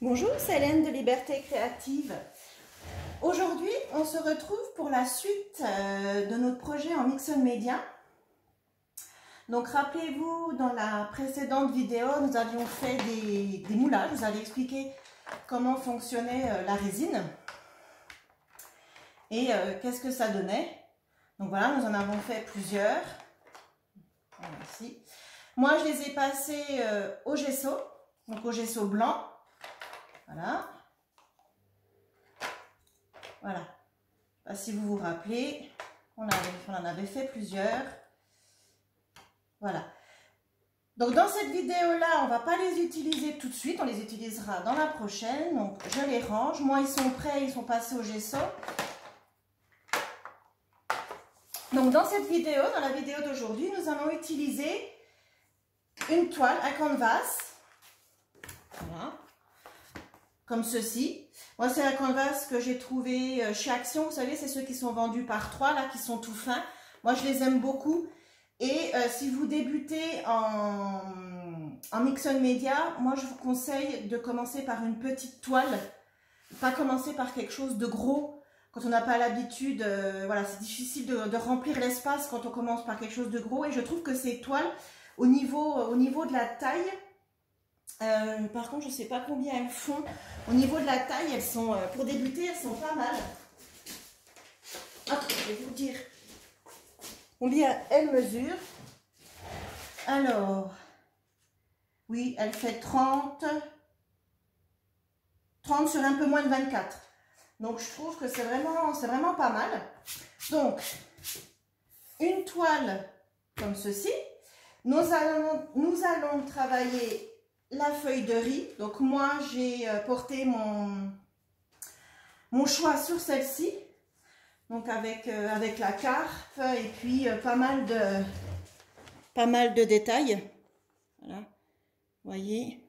Bonjour, c'est Hélène de Liberté Créative. Aujourd'hui, on se retrouve pour la suite de notre projet en Mixon Media. Donc, rappelez-vous, dans la précédente vidéo, nous avions fait des moulages. Je vous avais expliqué comment fonctionnait la résine et qu'est-ce que ça donnait. Donc voilà, nous en avons fait plusieurs. Voilà, ici. Moi, je les ai passés au gesso, donc au gesso blanc. Voilà. Voilà. Si vous vous rappelez, on en avait fait plusieurs. Voilà. Donc dans cette vidéo-là, on ne va pas les utiliser tout de suite. On les utilisera dans la prochaine. Donc je les range. Moi, ils sont prêts. Ils sont passés au gesso. Donc dans cette vidéo, dans la vidéo d'aujourd'hui, nous allons utiliser une toile, un canvas. Voilà. Comme ceci. Moi, c'est un canvas que j'ai trouvé chez Action. Vous savez, c'est ceux qui sont vendus par 3, là, qui sont tout fins. Moi, je les aime beaucoup. Et si vous débutez en Mixon Media, moi, je vous conseille de commencer par une petite toile. Pas commencer par quelque chose de gros. Quand on n'a pas l'habitude, voilà, c'est difficile de remplir l'espace quand on commence par quelque chose de gros. Et je trouve que ces toiles, au niveau de la taille, par contre, je ne sais pas combien elles font. Au niveau de la taille, elles sont, pour débuter, elles sont pas mal. Hop, je vais vous dire combien elles mesurent. Alors, oui, elle fait 30 sur un peu moins de 24. Donc, je trouve que c'est vraiment pas mal. Donc, une toile comme ceci. Nous allons travailler la feuille de riz. Donc moi j'ai porté mon choix sur celle-ci, donc avec la carpe et puis pas mal de détails. Voilà, vous voyez,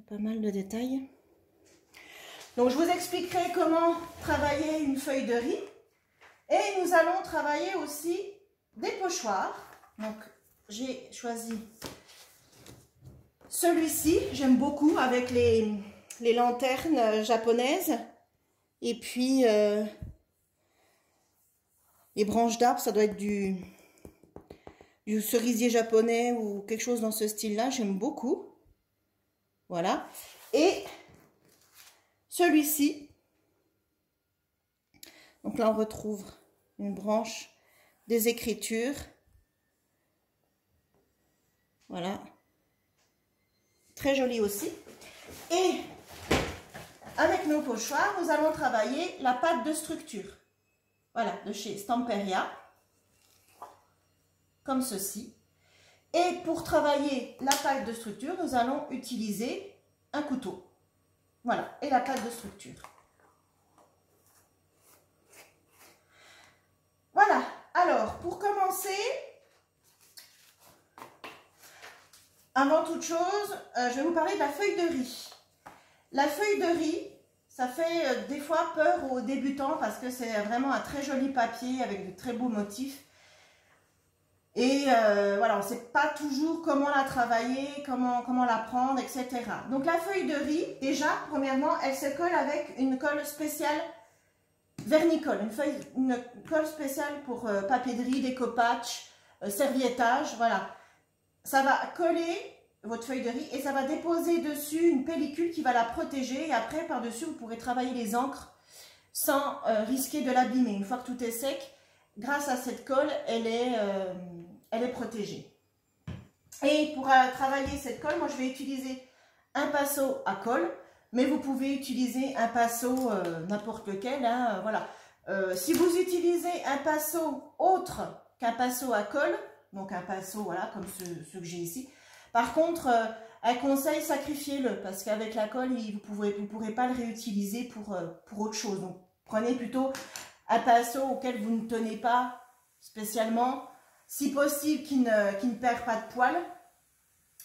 pas mal de détails. Donc je vous expliquerai comment travailler une feuille de riz et nous allons travailler aussi des pochoirs. Donc j'ai choisi celui-ci, j'aime beaucoup, avec les lanternes japonaises. Et puis, les branches d'arbres, ça doit être du cerisier japonais ou quelque chose dans ce style-là. J'aime beaucoup. Voilà. Et celui-ci. Donc là, on retrouve une branche des Écritures. Voilà. Très joli aussi. Et avec nos pochoirs, nous allons travailler la pâte de structure. Voilà, de chez Stamperia. Comme ceci. Et pour travailler la pâte de structure, nous allons utiliser un couteau. Voilà, et la pâte de structure. Voilà, alors pour commencer, avant toute chose, je vais vous parler de la feuille de riz. La feuille de riz, ça fait des fois peur aux débutants parce que c'est vraiment un très joli papier avec de très beaux motifs. Et voilà, on ne sait pas toujours comment la travailler, comment la prendre, etc. Donc la feuille de riz, déjà, premièrement, elle se colle avec une colle spéciale vernicole. Une colle spéciale pour papier de riz, découpage, serviettage, voilà. Ça va coller votre feuille de riz et ça va déposer dessus une pellicule qui va la protéger. Et après, par-dessus, vous pourrez travailler les encres sans risquer de l'abîmer. Une fois que tout est sec, grâce à cette colle, elle est protégée. Et pour travailler cette colle, moi, je vais utiliser un pinceau à colle. Mais vous pouvez utiliser un pinceau n'importe lequel. Hein, voilà. Si vous utilisez un pinceau autre qu'un pinceau à colle, donc un pinceau, voilà, comme ceux que j'ai ici. Par contre, un conseil, sacrifiez-le, parce qu'avec la colle, vous ne pourrez pas le réutiliser pour autre chose. Donc, prenez plutôt un pinceau auquel vous ne tenez pas spécialement, si possible, qui ne perd pas de poils.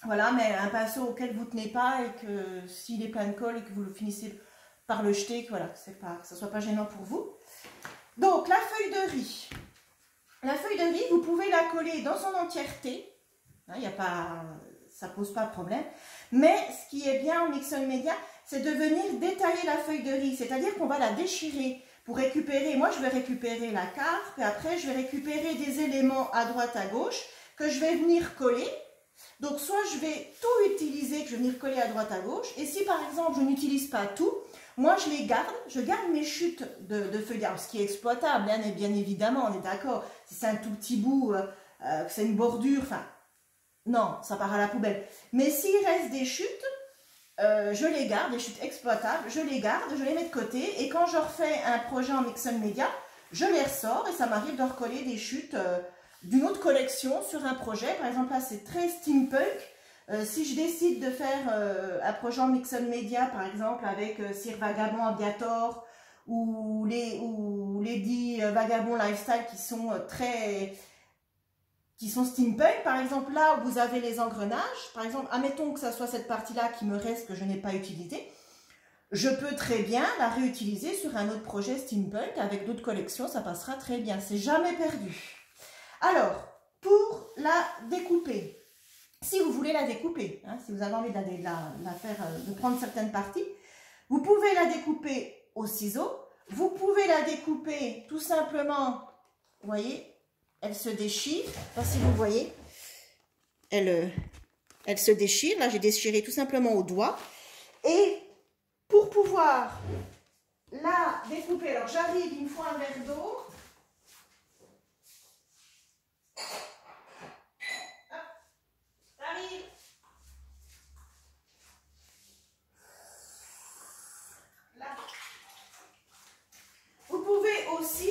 Voilà, mais un pinceau auquel vous ne tenez pas et que s'il est plein de colle et que vous le finissez par le jeter, que, voilà, que ça ne soit pas gênant pour vous. Donc, la feuille de riz. La feuille de riz, vous pouvez la coller dans son entièreté. Hein, ça pose pas de problème. Mais ce qui est bien en Mixon Media, c'est de venir détailler la feuille de riz, c'est-à-dire qu'on va la déchirer pour récupérer, moi je vais récupérer la carpe et après je vais récupérer des éléments à droite à gauche que je vais venir coller. Donc soit je vais tout utiliser, que je vais venir coller à droite à gauche, et si par exemple je n'utilise pas tout, moi je les garde, je garde mes chutes de feuilles d'arbre, ce qui est exploitable, hein, bien évidemment, on est d'accord. Si c'est un tout petit bout, que c'est une bordure, enfin, non, ça part à la poubelle. Mais s'il reste des chutes, je les garde, des chutes exploitables, je les garde, je les mets de côté, et quand je refais un projet en Mixon Media, je les ressors, et ça m'arrive de recoller des chutes d'une autre collection sur un projet. Par exemple là c'est très steampunk. Si je décide de faire un projet en Mixon Media par exemple avec Sir Vagabond Aviator ou Lady Vagabond Lifestyle qui sont steampunk, par exemple là où vous avez les engrenages, par exemple admettons que ça soit cette partie là qui me reste que je n'ai pas utilisée, je peux très bien la réutiliser sur un autre projet steampunk avec d'autres collections, ça passera très bien, c'est jamais perdu. Alors, pour la découper, si vous voulez la découper, hein, si vous avez envie de de prendre certaines parties, vous pouvez la découper au ciseau, vous pouvez la découper tout simplement, vous voyez, elle se déchire, enfin, si vous voyez, elle se déchire, là j'ai déchiré tout simplement au doigt, et pour pouvoir la découper, alors j'arrive, il me faut un verre d'eau. Vous pouvez aussi,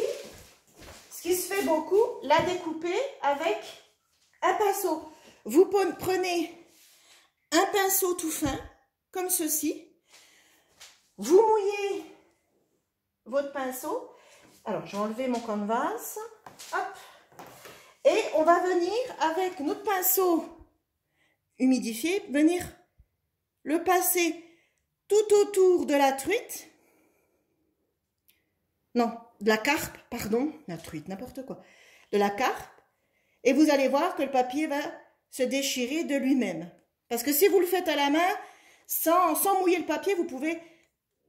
ce qui se fait beaucoup, la découper avec un pinceau. Vous prenez un pinceau tout fin, comme ceci. Vous mouillez votre pinceau. Alors, je vais enlever mon canvas. Hop. Et on va venir avec notre pinceau humidifié, venir le passer tout autour de la truite. Non, de la carpe, pardon, la truite, n'importe quoi. De la carpe. Et vous allez voir que le papier va se déchirer de lui-même. Parce que si vous le faites à la main, sans mouiller le papier, vous pouvez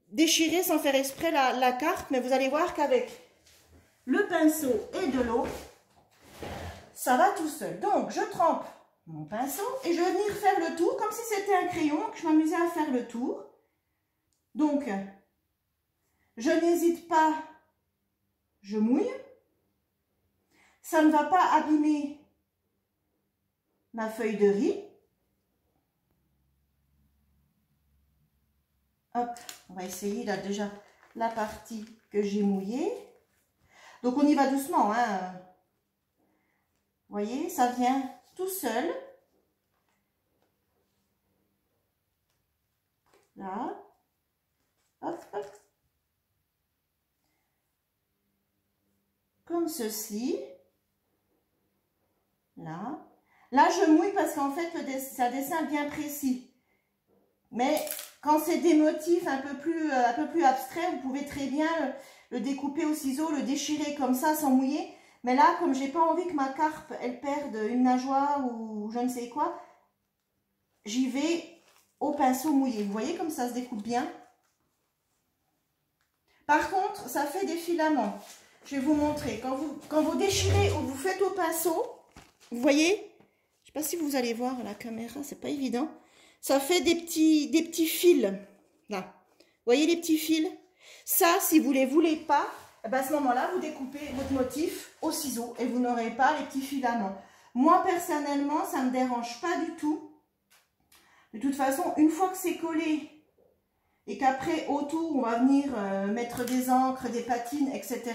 déchirer sans faire exprès la carpe. Mais vous allez voir qu'avec le pinceau et de l'eau, ça va tout seul. Donc, je trempe mon pinceau et je vais venir faire le tour, comme si c'était un crayon, que je m'amusais à faire le tour. Donc, je n'hésite pas, je mouille. Ça ne va pas abîmer ma feuille de riz. Hop, on va essayer là déjà la partie que j'ai mouillée. Donc, on y va doucement, hein. Vous voyez, ça vient tout seul. Là. Hop, hop. Comme ceci. Là. Là, je mouille parce qu'en fait, c'est un dessin bien précis. Mais quand c'est des motifs un peu plus abstraits, vous pouvez très bien le découper au ciseau, le déchirer comme ça sans mouiller. Mais là, comme j'ai pas envie que ma carpe, elle perde une nageoire ou je ne sais quoi, j'y vais au pinceau mouillé. Vous voyez comme ça se découpe bien. Par contre, ça fait des filaments. Je vais vous montrer. Quand vous déchirez ou vous faites au pinceau, vous voyez, je ne sais pas si vous allez voir à la caméra, c'est pas évident. Ça fait des petits fils. Là. Vous voyez les petits fils? Ça, si vous ne les voulez pas, eh ben à ce moment-là, vous découpez votre motif au ciseau et vous n'aurez pas les petits filaments. Moi, personnellement, ça ne me dérange pas du tout. De toute façon, une fois que c'est collé et qu'après, autour, on va venir mettre des encres, des patines, etc.,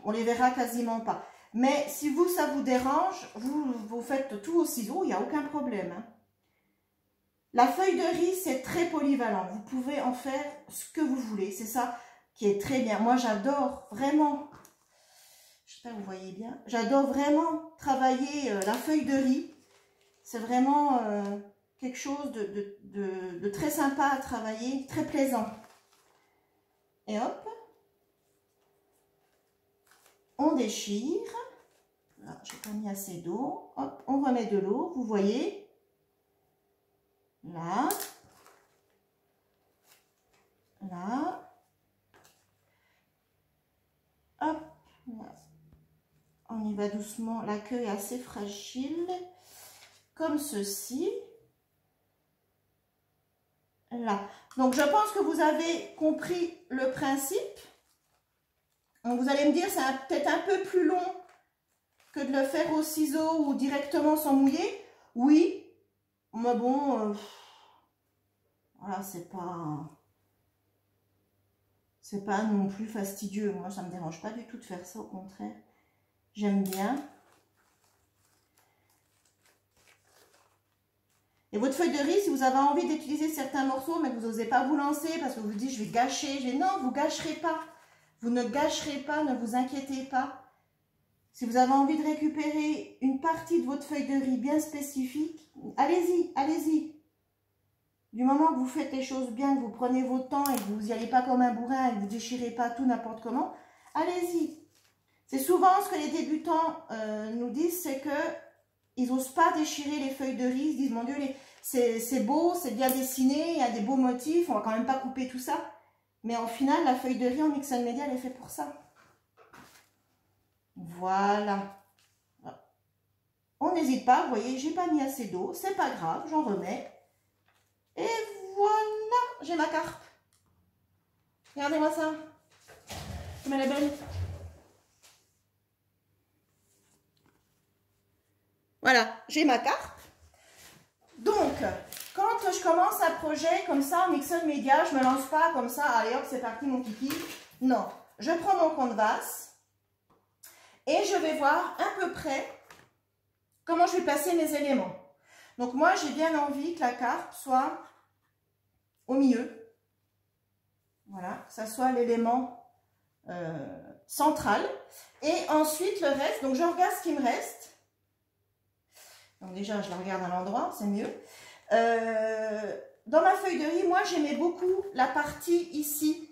on les verra quasiment pas. Mais si vous, ça vous dérange, vous faites tout au ciseau, il n'y a aucun problème. Hein. La feuille de riz, c'est très polyvalent. Vous pouvez en faire ce que vous voulez. C'est ça qui est très bien. Moi, j'adore vraiment, j'espère que vous voyez bien, j'adore vraiment travailler la feuille de riz. C'est vraiment quelque chose de très sympa à travailler, très plaisant. Et hop, on déchire. Là, j'ai pas mis assez d'eau. Hop, on remet de l'eau, vous voyez. là, là, hop, là. On y va doucement, la queue est assez fragile, comme ceci, là. Donc je pense que vous avez compris le principe. Donc vous allez me dire, c'est peut-être un peu plus long que de le faire au ciseau ou directement sans mouiller. Oui, mais bon, voilà, c'est pas non plus fastidieux. Moi, ça me dérange pas du tout de faire ça, au contraire. J'aime bien. Et votre feuille de riz, si vous avez envie d'utiliser certains morceaux, mais que vous n'osez pas vous lancer parce que vous vous dites, je vais gâcher. Non, vous ne gâcherez pas. Vous ne gâcherez pas, ne vous inquiétez pas. Si vous avez envie de récupérer une partie de votre feuille de riz bien spécifique, allez-y, allez-y. Du moment que vous faites les choses bien, que vous prenez votre temps et que vous n'y allez pas comme un bourrin et que vous ne déchirez pas tout n'importe comment, allez-y. C'est souvent ce que les débutants nous disent, c'est qu'ils n'osent pas déchirer les feuilles de riz. Ils se disent, mon Dieu, c'est beau, c'est bien dessiné, il y a des beaux motifs, on va quand même pas couper tout ça. Mais en final, la feuille de riz en Mix & Media, elle est faite pour ça. Voilà. On n'hésite pas, vous voyez, j'ai pas mis assez d'eau, c'est pas grave, j'en remets. Et voilà, j'ai ma carpe. Regardez-moi ça. Comme elle est belle. Voilà, j'ai ma carpe. Donc, quand je commence un projet comme ça en Mix & Media, je ne me lance pas comme ça, allez hop, c'est parti mon kiki. Non, je prends mon canvas et je vais voir à peu près comment je vais placer mes éléments. Donc moi, j'ai bien envie que la carpe soit au milieu. Voilà, que ça soit l'élément central. Et ensuite, le reste, donc je regarde ce qui me reste. Donc déjà, je la regarde à l'endroit, c'est mieux. Dans ma feuille de riz, moi, j'aimais beaucoup la partie ici.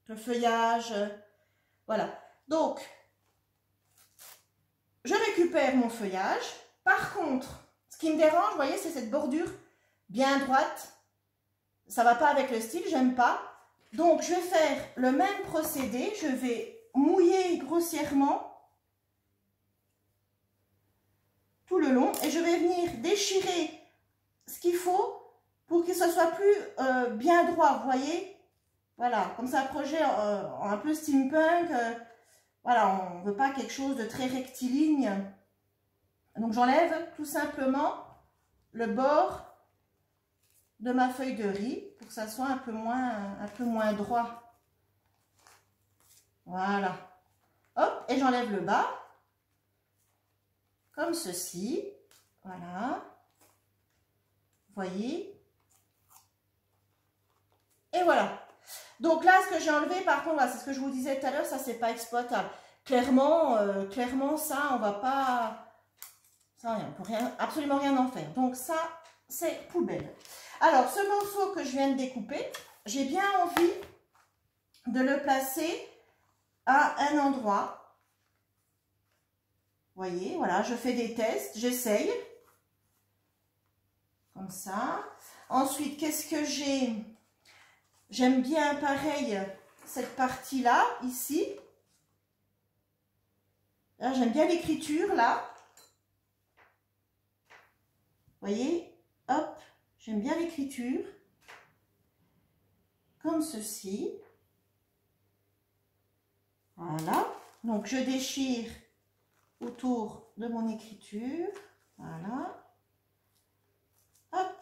Le feuillage, voilà. Donc, je récupère mon feuillage. Par contre, ce qui me dérange, vous voyez, c'est cette bordure bien droite. Ça ne va pas avec le style, j'aime pas. Donc, je vais faire le même procédé. Je vais mouiller grossièrement tout le long et je vais venir déchirer ce qu'il faut pour que ce soit plus bien droit, vous voyez. Voilà, comme ça, un projet un peu steampunk. Voilà, on ne veut pas quelque chose de très rectiligne. Donc, j'enlève tout simplement le bord de ma feuille de riz pour que ça soit un peu moins droit. Voilà. Hop, et j'enlève le bas. Comme ceci. Voilà. Vous voyez. Et voilà. Donc là, ce que j'ai enlevé, par contre, c'est ce que je vous disais tout à l'heure, ça, c'est pas exploitable. Clairement, ça, on va pas... Ça, on peut absolument rien en faire. Donc ça, c'est poubelle. Alors, ce morceau que je viens de découper, j'ai bien envie de le placer à un endroit. Vous voyez, voilà, je fais des tests, j'essaye. Comme ça. Ensuite, qu'est-ce que j'ai? J'aime bien, pareil, cette partie-là, ici. Là, j'aime bien l'écriture, là. Vous voyez, hop, j'aime bien l'écriture. Comme ceci. Voilà. Donc, je déchire autour de mon écriture. Voilà. Hop.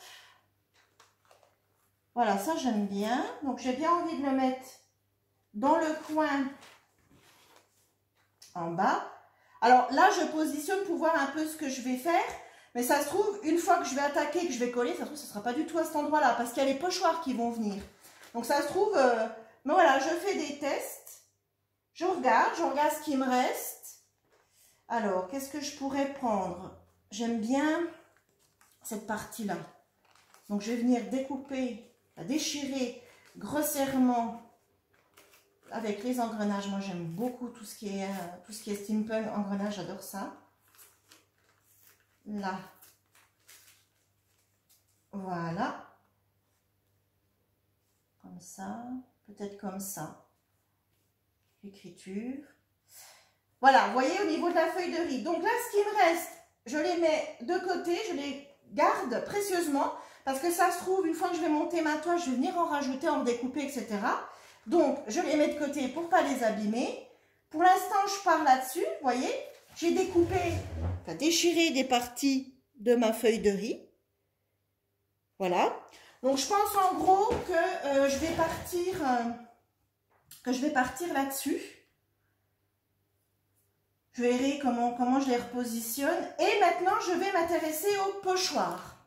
Voilà, ça j'aime bien. Donc, j'ai bien envie de le mettre dans le coin en bas. Alors là, je positionne pour voir un peu ce que je vais faire. Mais ça se trouve, une fois que je vais attaquer, que je vais coller, ça se trouve, ce ne sera pas du tout à cet endroit-là. Parce qu'il y a les pochoirs qui vont venir. Donc, ça se trouve... mais voilà, je fais des tests. Je regarde ce qui me reste. Alors, qu'est-ce que je pourrais prendre? J'aime bien cette partie-là. Donc, je vais venir découper, déchirer grossièrement avec les engrenages. Moi, j'aime beaucoup tout ce qui est steampunk, engrenage, j'adore ça. Là. Voilà. Comme ça, peut-être comme ça. Écriture. Voilà, vous voyez au niveau de la feuille de riz. Donc là, ce qui me reste, je les mets de côté, je les garde précieusement. Parce que ça se trouve, une fois que je vais monter ma toile, je vais venir en rajouter, en découper, etc. Donc, je les mets de côté pour ne pas les abîmer. Pour l'instant, je pars là-dessus, vous voyez. J'ai découpé, enfin déchiré des parties de ma feuille de riz. Voilà. Donc, je pense en gros que je vais partir là-dessus. Je verrai comment je les repositionne. Et maintenant, je vais m'intéresser aux pochoirs.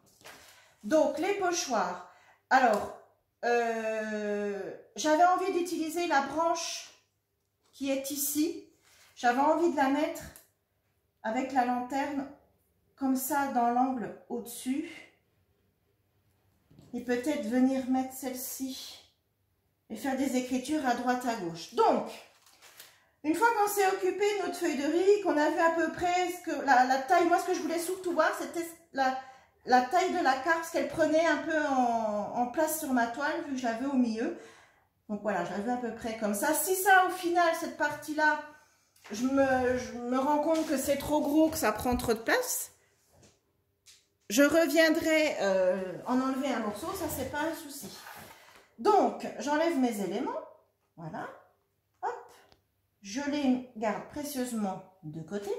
Donc, les pochoirs. Alors, j'avais envie d'utiliser la branche qui est ici. J'avais envie de la mettre avec la lanterne comme ça dans l'angle au-dessus. Et peut-être venir mettre celle-ci et faire des écritures à droite à gauche. Donc, une fois qu'on s'est occupé de notre feuille de riz, qu'on a vu à peu près la taille, moi ce que je voulais surtout voir, c'était la taille de la carte, parce qu'elle prenait un peu en place sur ma toile, vu que je l'avais au milieu. Donc voilà, je l'avais à peu près comme ça. Si ça, au final, cette partie-là, je me rends compte que c'est trop gros, que ça prend trop de place, je reviendrai en enlever un morceau, ça c'est pas un souci. Donc, j'enlève mes éléments, voilà, hop, je les garde précieusement de côté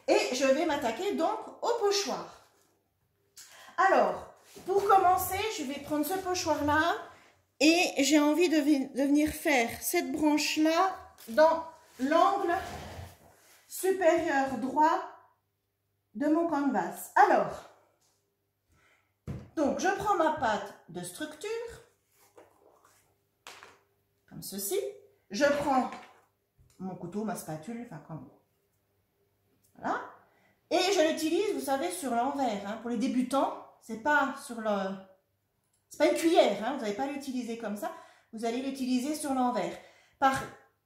et je vais m'attaquer donc au pochoir. Alors, pour commencer, je vais prendre ce pochoir-là et j'ai envie de venir faire cette branche-là dans l'angle supérieur droit de mon canvas. Alors, donc je prends ma pâte de structure, comme ceci. Je prends mon couteau, ma spatule, enfin comme... Voilà. Et je l'utilise, vous savez, sur l'envers. Hein. Pour les débutants, c'est pas sur le... C'est pas une cuillère, hein. Vous n'allez pas l'utiliser comme ça. Vous allez l'utiliser sur l'envers.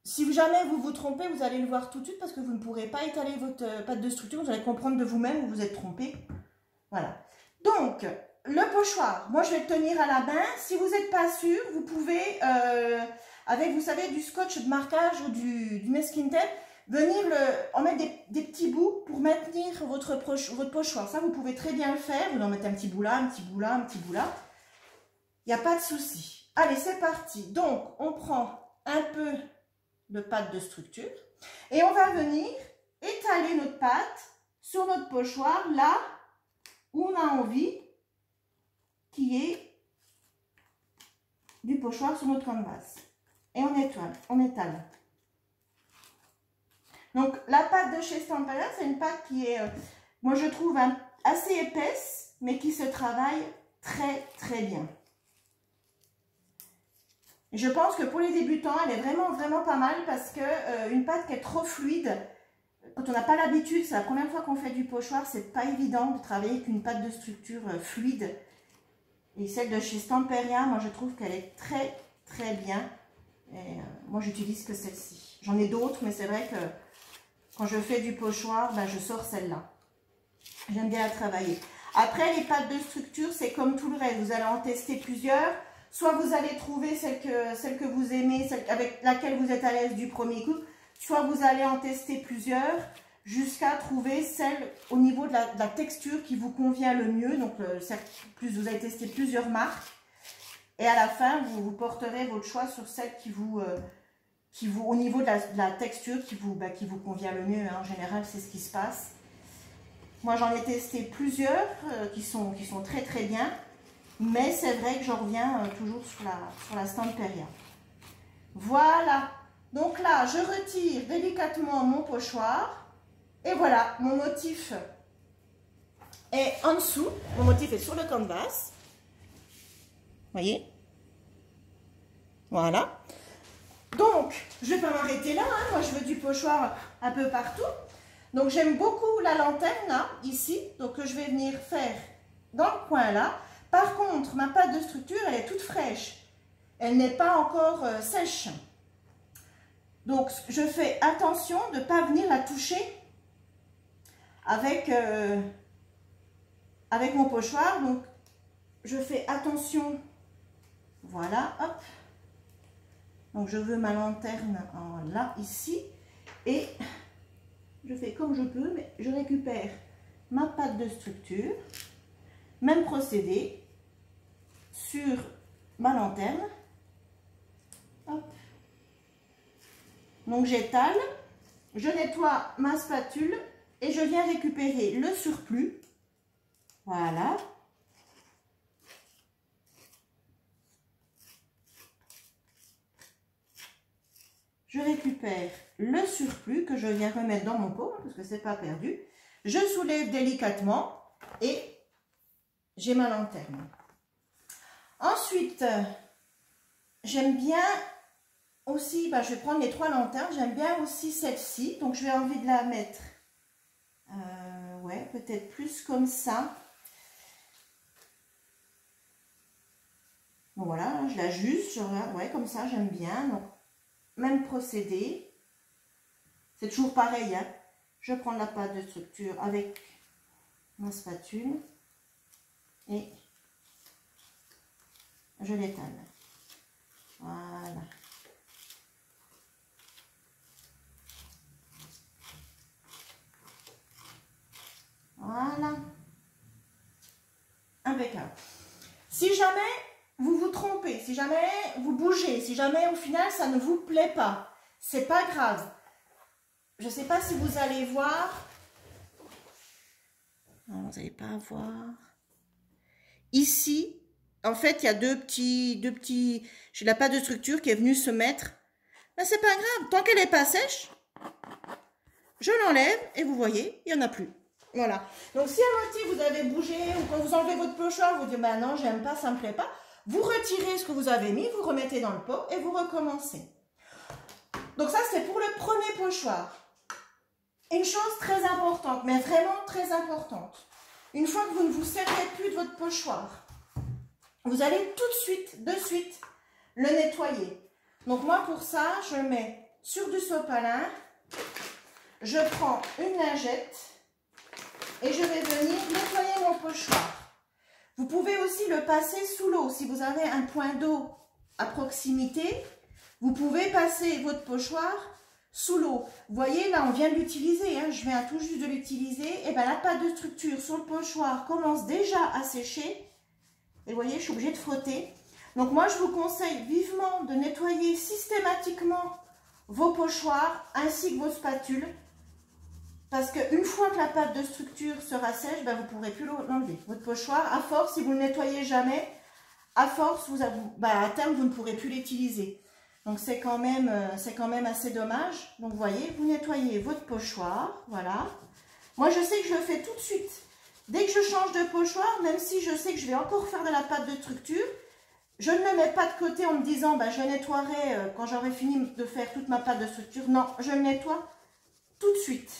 Si jamais vous vous trompez, vous allez le voir tout de suite parce que vous ne pourrez pas étaler votre pâte de structure. Vous allez comprendre de vous-même où vous êtes trompé. Voilà. Donc, le pochoir, moi je vais le tenir à la main. Si vous n'êtes pas sûr, vous pouvez, avec, vous savez, du scotch de marquage ou du masking tape, venir en mettre des petits bouts pour maintenir votre pochoir. Ça, vous pouvez très bien le faire. Vous en mettez un petit bout là, un petit bout là, un petit bout là. Il n'y a pas de souci. Allez, c'est parti. Donc, on prend un peu de pâte de structure et on va venir étaler notre pâte sur notre pochoir là où on a envie qu'il y ait du pochoir sur notre canvas. Et on étale. Donc, la pâte de chez Stampin', c'est une pâte qui est, moi je trouve, assez épaisse, mais qui se travaille très très bien. Et je pense que pour les débutants, elle est vraiment vraiment pas mal parce que une pâte qui est trop fluide, quand on n'a pas l'habitude, c'est la première fois qu'on fait du pochoir, c'est pas évident de travailler avec une pâte de structure fluide. Et celle de chez Stampin', moi je trouve qu'elle est très très bien. Et moi j'utilise que celle-ci. J'en ai d'autres, mais c'est vrai que quand je fais du pochoir, ben, je sors celle-là. J'aime bien la travailler. Après, les pâtes de structure, c'est comme tout le reste. Vous allez en tester plusieurs. Soit vous allez trouver celle que vous aimez, celle avec laquelle vous êtes à l'aise du premier coup. Soit vous allez en tester plusieurs jusqu'à trouver celle au niveau de la texture qui vous convient le mieux. Donc, vous allez tester plusieurs marques. Et à la fin, vous porterez votre choix sur celle qui vous au niveau de la texture, qui vous convient le mieux. Hein. En général, c'est ce qui se passe. Moi, j'en ai testé plusieurs qui sont très très bien. Mais c'est vrai que j'en reviens toujours sur la Stampin'. Voilà. Donc là, je retire délicatement mon pochoir. Et voilà, mon motif est en dessous. Mon motif est sur le canvas. Voyez? Voilà. Donc, je ne vais pas m'arrêter là. Hein. Moi, je veux du pochoir un peu partout. Donc, j'aime beaucoup la lanterne, là, ici. Donc, je vais venir faire dans le coin, là. Par contre, ma pâte de structure, elle est toute fraîche. Elle n'est pas encore sèche. Donc, je fais attention de ne pas venir la toucher avec mon pochoir. Donc, je fais attention. Voilà, hop. Donc je veux ma lanterne en là, ici. Et je fais comme je peux, mais je récupère ma pâte de structure. Même procédé sur ma lanterne. Hop. Donc j'étale, je nettoie ma spatule et je viens récupérer le surplus. Voilà. Je récupère le surplus que je viens remettre dans mon pot, parce que c'est pas perdu. Je soulève délicatement et j'ai ma lanterne. Ensuite, j'aime bien aussi, je vais prendre les 3 lanternes, j'aime bien aussi celle-ci, donc je vais envie de la mettre, ouais, peut-être plus comme ça. Donc voilà, je l'ajuste, ouais, comme ça, j'aime bien. Donc, même procédé, c'est toujours pareil, hein. Je prends la pâte de structure avec ma spatule et je l'étale. Voilà. Voilà. Impeccable. Si jamais vous vous trompez, si jamais vous bougez, si jamais au final ça ne vous plaît pas, c'est pas grave. Je ne sais pas si vous allez voir. Non, vous n'allez pas voir. Ici, en fait, il y a deux petits. J'ai la pâte de structure qui est venue se mettre. Mais c'est pas grave. Tant qu'elle n'est pas sèche, je l'enlève et vous voyez, il n'y en a plus. Voilà. Donc, si à moitié vous avez bougé ou quand vous enlevez votre pochoir, vous dites, bah non, j'aime pas, ça me plaît pas. Vous retirez ce que vous avez mis, vous remettez dans le pot et vous recommencez. Donc, ça, c'est pour le premier pochoir. Une chose très importante, mais vraiment très importante. Une fois que vous ne vous servez plus de votre pochoir, vous allez tout de suite, le nettoyer. Donc moi pour ça, je mets sur du sopalin, je prends une lingette et je vais venir nettoyer mon pochoir. Vous pouvez aussi le passer sous l'eau. Si vous avez un point d'eau à proximité, vous pouvez passer votre pochoir sous l'eau. Vous voyez, là, on vient de l'utiliser. Hein, je viens tout juste de l'utiliser. Et bien, la pâte de structure sur le pochoir commence déjà à sécher. Et vous voyez, je suis obligée de frotter. Donc, moi, je vous conseille vivement de nettoyer systématiquement vos pochoirs ainsi que vos spatules. Parce qu'une fois que la pâte de structure sera sèche, ben, vous ne pourrez plus l'enlever. Votre pochoir, à force, si vous ne le nettoyez jamais, à force, à terme, vous ne pourrez plus l'utiliser. Donc, c'est quand même assez dommage. Donc, vous voyez, vous nettoyez votre pochoir. Voilà. Moi, je sais que je le fais tout de suite. Dès que je change de pochoir, même si je sais que je vais encore faire de la pâte de structure, je ne le mets pas de côté en me disant, je nettoierai quand j'aurai fini de faire toute ma pâte de structure. Non, je le nettoie tout de suite.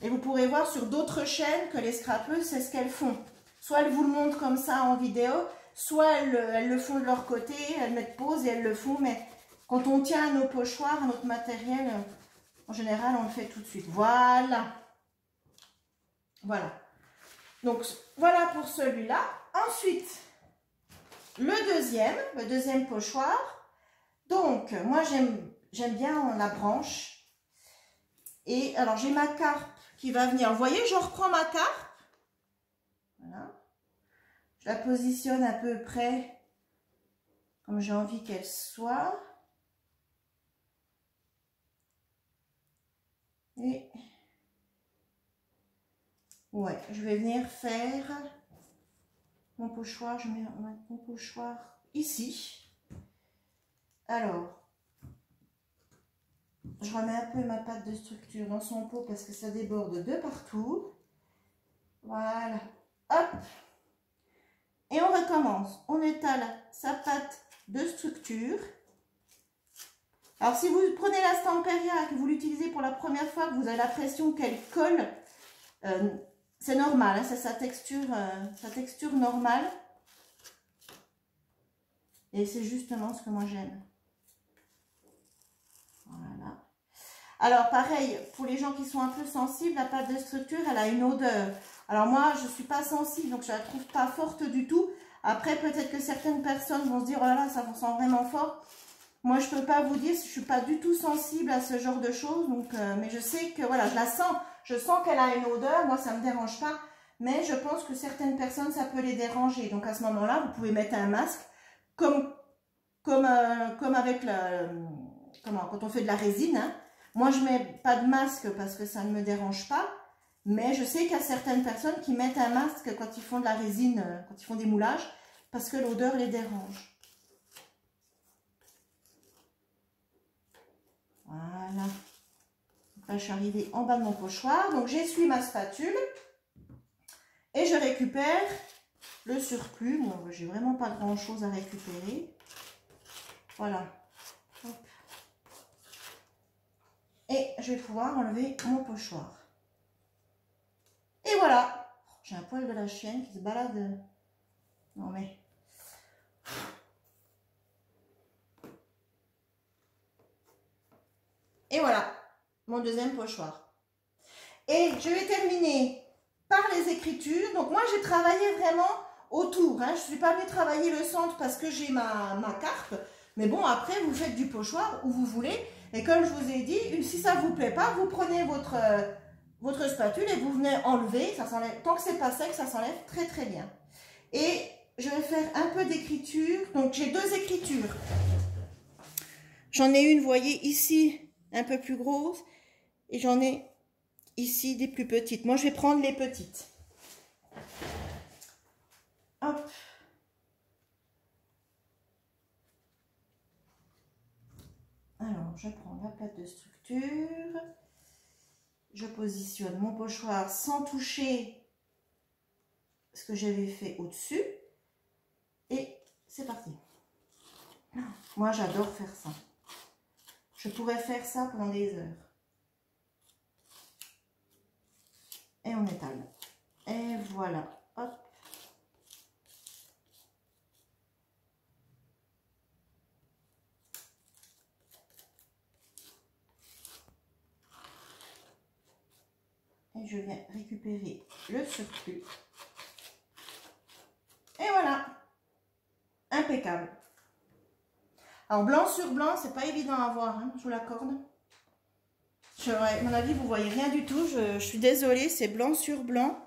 Et vous pourrez voir sur d'autres chaînes que les scrapeuses, c'est ce qu'elles font. Soit elles vous le montrent comme ça en vidéo, soit elles le font de leur côté, elles mettent pause et elles le font. Mais quand on tient à nos pochoirs, à notre matériel, en général, on le fait tout de suite. Voilà. Voilà. Donc, voilà pour celui-là. Ensuite, le deuxième pochoir. Donc, moi, j'aime bien la branche. Et alors, j'ai ma carpe qui va venir. Vous voyez, je reprends ma carpe. Voilà. Je la positionne à peu près comme j'ai envie qu'elle soit. Et ouais, je vais venir faire mon pochoir. Je mets mon pochoir ici. Alors, je remets un peu ma pâte de structure dans son pot parce que ça déborde de partout. Voilà. Hop. Et on recommence. On étale sa pâte de structure. Alors, si vous prenez la Stamperia et que vous l'utilisez pour la première fois, que vous avez l'impression qu'elle colle, c'est normal. Hein, c'est sa texture normale. Et c'est justement ce que moi j'aime. Voilà. Alors, pareil, pour les gens qui sont un peu sensibles, la pâte de structure, elle a une odeur. Alors moi, je ne suis pas sensible, donc je la trouve pas forte du tout. Après, peut-être que certaines personnes vont se dire, oh là là, ça sent vraiment fort. Moi, je ne peux pas vous dire, je ne suis pas du tout sensible à ce genre de choses. Donc, mais je sais que, voilà, je la sens. Je sens qu'elle a une odeur. Moi, ça ne me dérange pas. Mais je pense que certaines personnes, ça peut les déranger. Donc, à ce moment-là, vous pouvez mettre un masque. Comme avec quand on fait de la résine. Hein. Moi, je ne mets pas de masque parce que ça ne me dérange pas. Mais je sais qu'il y a certaines personnes qui mettent un masque quand ils font de la résine, quand ils font des moulages, parce que l'odeur les dérange. Voilà. Donc là, je suis arrivée en bas de mon pochoir. Donc, j'essuie ma spatule et je récupère le surplus. Bon, j'ai vraiment pas grand chose à récupérer. Voilà. Hop. Et je vais pouvoir enlever mon pochoir. Et voilà. J'ai un poil de la chienne qui se balade. Non mais... Et voilà, mon deuxième pochoir. Et je vais terminer par les écritures. Donc moi, j'ai travaillé vraiment autour. Hein. Je ne suis pas venue travailler le centre parce que j'ai ma carpe. Mais bon, après, vous faites du pochoir où vous voulez. Et comme je vous ai dit, si ça ne vous plaît pas, vous prenez votre spatule et vous venez enlever. Ça s'enlève. Tant que c'est pas sec, ça s'enlève très très bien. Et je vais faire un peu d'écriture. Donc j'ai deux écritures. J'en ai une, vous voyez, ici, un peu plus grosse. Et j'en ai ici des plus petites. Moi, je vais prendre les petites. Hop. Alors, je prends la plaque de structure. Je positionne mon pochoir sans toucher ce que j'avais fait au-dessus. Et c'est parti. Moi, j'adore faire ça. Je pourrais faire ça pendant des heures. Et on étale. Et voilà. Hop. Et je viens récupérer le surplus. Et voilà. Impeccable. Alors, blanc sur blanc, c'est pas évident à voir, hein, je vous l'accorde. À mon avis, vous voyez rien du tout. Je suis désolée, c'est blanc sur blanc.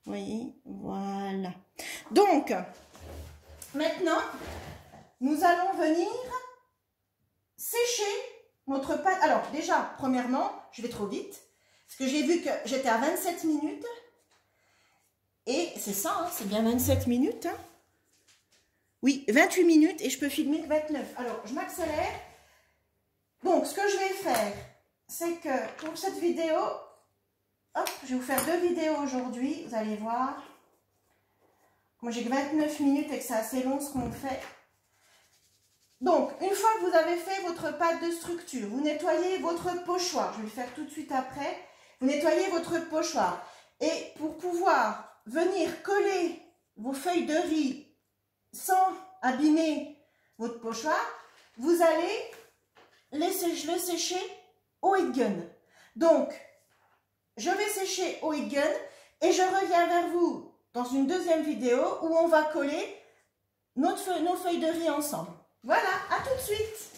Vous voyez, voilà. Donc, maintenant, nous allons venir sécher notre pâte. Alors, déjà, premièrement, je vais trop vite. Parce que j'ai vu que j'étais à 27 minutes. Et c'est ça, hein, c'est bien 27 minutes. Hein. Oui, 28 minutes et je peux filmer 29. Alors, je m'accélère. Donc, ce que je vais faire, c'est que pour cette vidéo, hop, je vais vous faire deux vidéos aujourd'hui. Vous allez voir. Moi, j'ai que 29 minutes et que c'est assez long ce qu'on fait. Donc, une fois que vous avez fait votre pâte de structure, vous nettoyez votre pochoir. Je vais le faire tout de suite après. Vous nettoyez votre pochoir. Et pour pouvoir venir coller vos feuilles de riz sans abîmer votre pochoir, vous allez le sécher au heat gun. Donc, je vais sécher au heat gun et je reviens vers vous dans une deuxième vidéo où on va coller nos feuilles de riz ensemble. Voilà, à tout de suite!